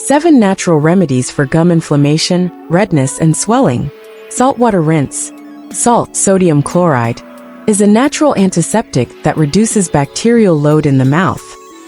7 Natural Remedies for Gum Inflammation, Redness and Swelling. Saltwater Rinse. Salt, sodium chloride, is a natural antiseptic that reduces bacterial load in the mouth.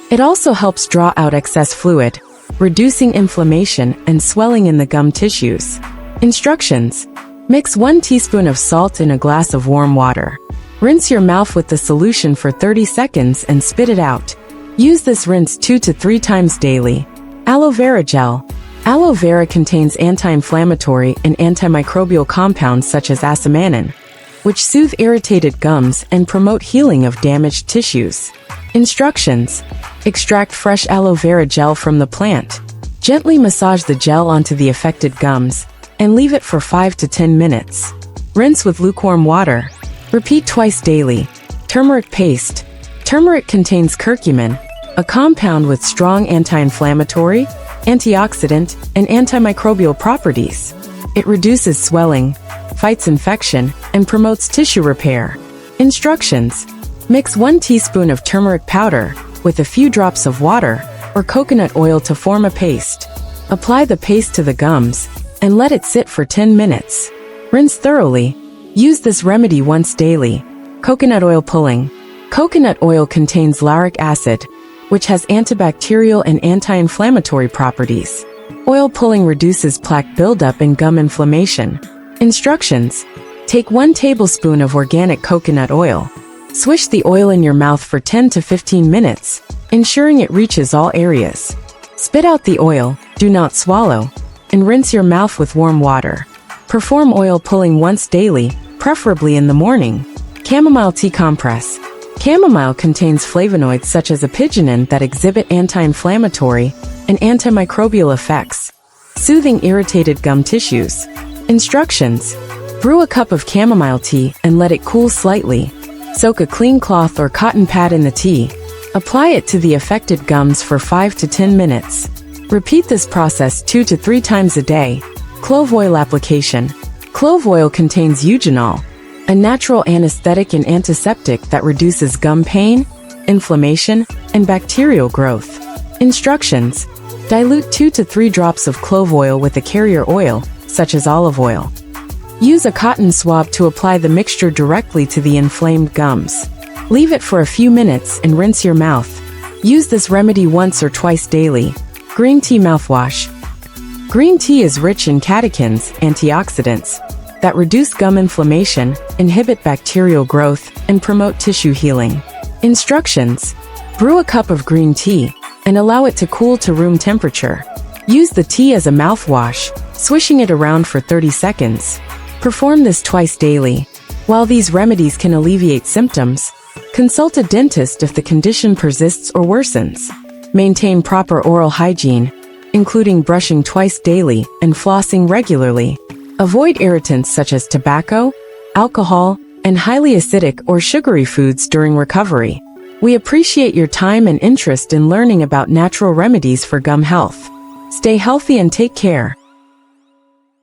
It also helps draw out excess fluid, reducing inflammation and swelling in the gum tissues. Instructions. Mix 1 teaspoon of salt in a glass of warm water. Rinse your mouth with the solution for 30 seconds and spit it out. Use this rinse 2 to 3 times daily. Aloe Vera Gel. Aloe vera contains anti-inflammatory and antimicrobial compounds such as asamanin, which soothe irritated gums and promote healing of damaged tissues. Instructions. Extract fresh aloe vera gel from the plant. Gently massage the gel onto the affected gums and leave it for 5 to 10 minutes. Rinse with lukewarm water. Repeat twice daily. Turmeric Paste. Turmeric contains curcumin, a compound with strong anti-inflammatory, antioxidant, and antimicrobial properties. It reduces swelling, fights infection, and promotes tissue repair. Instructions. Mix 1 teaspoon of turmeric powder with a few drops of water or coconut oil to form a paste. Apply the paste to the gums and let it sit for 10 minutes. Rinse thoroughly. Use this remedy once daily. Coconut oil pulling. Coconut oil contains lauric acid, which has antibacterial and anti-inflammatory properties. Oil pulling reduces plaque buildup and gum inflammation. Instructions. Take 1 tablespoon of organic coconut oil. Swish the oil in your mouth for 10 to 15 minutes, ensuring it reaches all areas. Spit out the oil, do not swallow, and rinse your mouth with warm water. Perform oil pulling once daily, preferably in the morning. Chamomile Tea Compress. Chamomile contains flavonoids such as apigenin that exhibit anti-inflammatory and antimicrobial effects, soothing irritated gum tissues. Instructions. Brew a cup of chamomile tea and let it cool slightly. Soak a clean cloth or cotton pad in the tea. Apply it to the affected gums for 5 to 10 minutes. Repeat this process 2 to 3 times a day. Clove Oil Application. Clove oil contains eugenol, a natural anesthetic and antiseptic that reduces gum pain, inflammation, and bacterial growth. Instructions. Dilute 2 to 3 drops of clove oil with a carrier oil, such as olive oil. Use a cotton swab to apply the mixture directly to the inflamed gums. Leave it for a few minutes and rinse your mouth. Use this remedy once or twice daily. Green Tea Mouthwash. Green tea is rich in catechins, antioxidants, that reduce gum inflammation, inhibit bacterial growth, and promote tissue healing. Instructions. Brew a cup of green tea and allow it to cool to room temperature. Use the tea as a mouthwash, swishing it around for 30 seconds. Perform this twice daily. While these remedies can alleviate symptoms, consult a dentist if the condition persists or worsens. Maintain proper oral hygiene, including brushing twice daily and flossing regularly. Avoid irritants such as tobacco, alcohol, and highly acidic or sugary foods during recovery. We appreciate your time and interest in learning about natural remedies for gum health. Stay healthy and take care.